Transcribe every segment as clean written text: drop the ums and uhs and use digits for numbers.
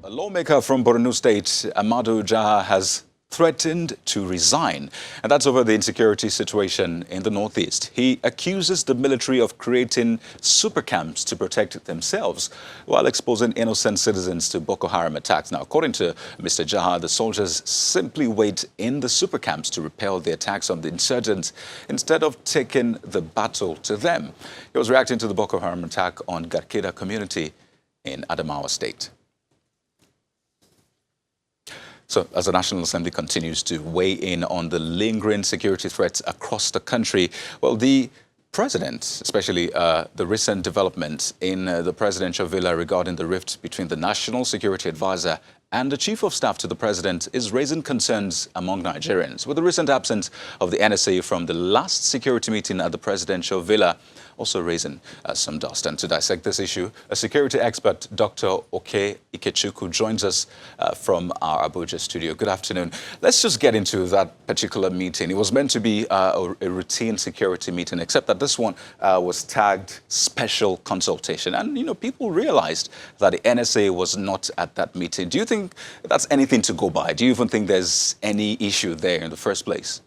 A lawmaker from Borno State, Amadou Jaha, has threatened to resign, and that's over the insecurity situation in the northeast. He accuses the military of creating super camps to protect themselves while exposing innocent citizens to Boko Haram attacks. Now, according to Mr. Jaha, the soldiers simply wait in the super camps to repel the attacks on the insurgents instead of taking the battle to them. He was reacting to the Boko Haram attack on Garkeda community in Adamawa State. So, as the National Assembly continues to weigh in on the lingering security threats across the country, well, the president, especially the recent developments in the presidential villa regarding the rift between the National Security Advisor and the Chief of Staff to the President, is raising concerns among Nigerians, with the recent absence of the NSA from the last security meeting at the presidential villa also raising some dust. And to dissect this issue, a security expert, Dr. Oke Ikechukwu, joins us from our Abuja studio. Good afternoon. Let's just get into that particular meeting. It was meant to be a routine security meeting, except that this one was tagged special consultation. And, you know, people realized that the NSA was not at that meeting. Do you think that's anything to go by? Do you even think there's any issue there in the first place?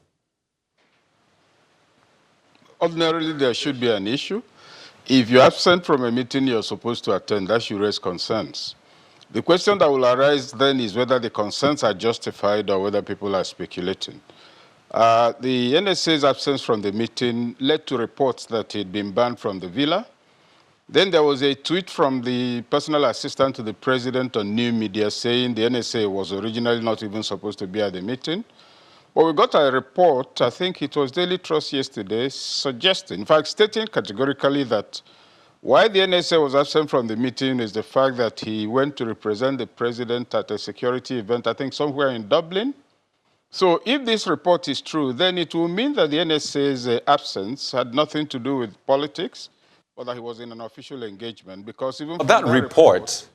Ordinarily, there should be an issue. If you're absent from a meeting you're supposed to attend, that should raise concerns. The question that will arise then is whether the concerns are justified or whether people are speculating. The NSA's absence from the meeting led to reports that he'd been banned from the villa. Then there was a tweet from the personal assistant to the president on new media saying the NSA was originally not even supposed to be at the meeting. Well, we got a report, I think it was Daily Trust yesterday, suggesting, in fact, stating categorically that why the NSA was absent from the meeting is the fact that he went to represent the president at a security event, I think somewhere in Dublin. So if this report is true, then it will mean that the NSA's absence had nothing to do with politics, or that he was in an official engagement, because even that report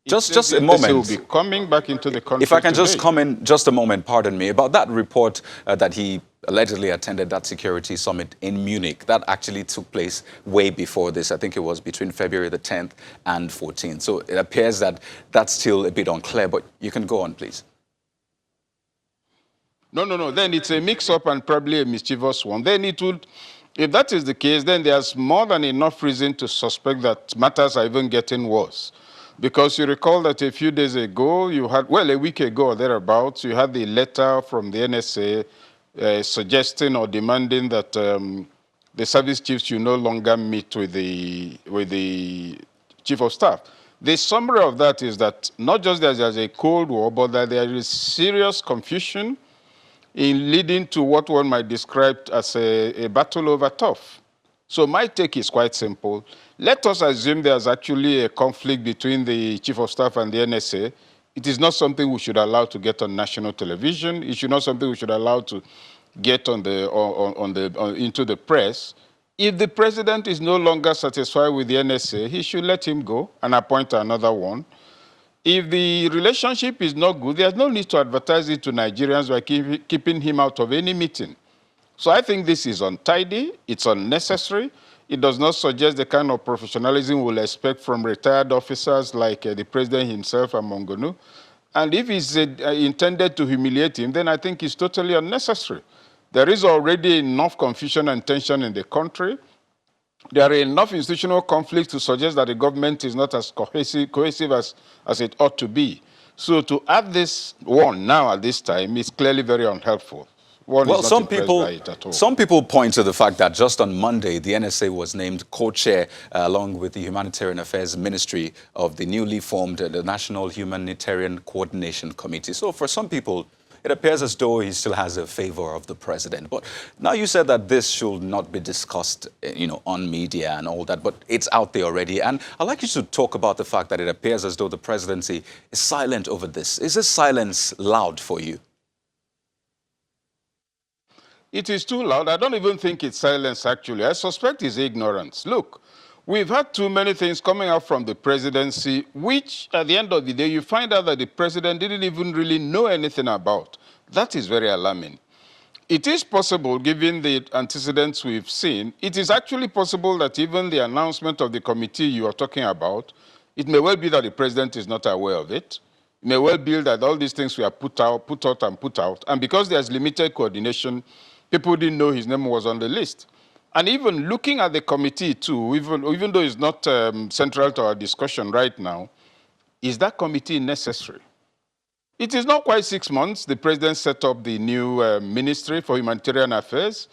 just a moment. Will be coming back into the country. If I can today. just comment just a moment, pardon me, about that report that he allegedly attended that security summit in Munich. That actually took place way before this. I think it was between February the 10th and 14th. So it appears that that's still a bit unclear, but you can go on, please. No. Then it's a mix-up and probably a mischievous one. Then it would, if that is the case, then there's more than enough reason to suspect that matters are even getting worse. Because you recall that a few days ago, you had, well, a week ago or thereabouts, you had the letter from the NSA suggesting or demanding that the service chiefs should no longer meet with the chief of staff. The summary of that is that not just that there's a Cold War, but that there is serious confusion in leading to what one might describe as a battle over turf. So my take is quite simple. Let us assume there's actually a conflict between the Chief of Staff and the NSA. It is not something we should allow to get on national television. It should not something we should allow to get into the press. If the president is no longer satisfied with the NSA, he should let him go and appoint another one. If the relationship is not good, there's no need to advertise it to Nigerians by keeping him out of any meeting. So I think this is untidy, it's unnecessary. It does not suggest the kind of professionalism we'll expect from retired officers like the president himself and Mongonu. And if it's intended to humiliate him, then I think it's totally unnecessary. There is already enough confusion and tension in the country. There are enough institutional conflicts to suggest that the government is not as cohesive as it ought to be. So to add this one now at this time is clearly very unhelpful. Well, some people point to the fact that just on Monday, the NSA was named co-chair along with the Humanitarian Affairs Ministry of the newly formed the National Humanitarian Coordination Committee. So for some people, it appears as though he still has a favor of the president. But now you said that this should not be discussed, you know, on media and all that, but it's out there already. And I'd like you to talk about the fact that it appears as though the presidency is silent over this. Is this silence loud for you? It is too loud. I don't even think it's silence, actually. I suspect it's ignorance. Look, we've had too many things coming out from the presidency, which at the end of the day, you find out that the president didn't even really know anything about. That is very alarming. It is possible, given the antecedents we've seen, it is actually possible that even the announcement of the committee you are talking about, it may well be that the president is not aware of it. It may well be that all these things were put out. And because there's limited coordination, people didn't know his name was on the list. And even looking at the committee too, even though it's not central to our discussion right now, is that committee necessary? It is not quite 6 months. The president set up the new Ministry for Humanitarian Affairs.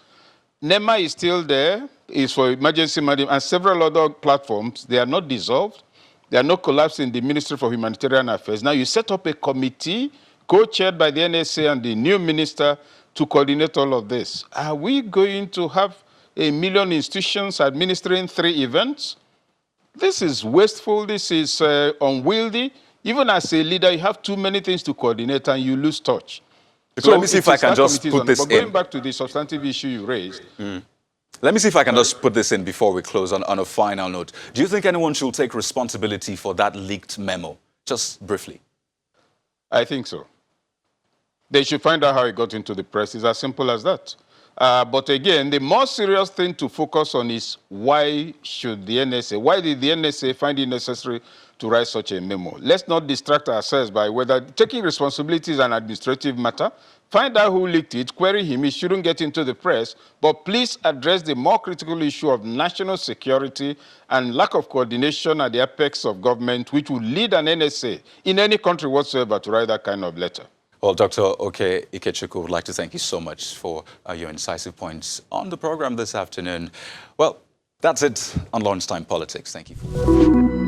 NEMA is still there. It's for emergency management and several other platforms. They are not dissolved. They are not collapsed in the Ministry for Humanitarian Affairs. Now you set up a committee co-chaired by the NSA and the new minister to coordinate all of this. Are we going to have 1 million institutions administering 3 events? This is wasteful. This is unwieldy. Even as a leader, you have too many things to coordinate and you lose touch. So let me see if I can just put this in. Going back to the substantive issue you raised. Let me see if I can just put this in before we close on a final note. Do you think anyone should take responsibility for that leaked memo? Just briefly. I think so. They should find out how it got into the press. It's as simple as that. But again, the more serious thing to focus on is why did the NSA find it necessary to write such a memo? Let's not distract ourselves by whether taking responsibility is an administrative matter. Find out who leaked it, query him. It shouldn't get into the press. But please address the more critical issue of national security and lack of coordination at the apex of government, which would lead an NSA in any country whatsoever to write that kind of letter. Well, Dr. Oke Ikechukwu, would like to thank you so much for your incisive points on the program this afternoon. Well, that's it on Lunchtime Politics. Thank you.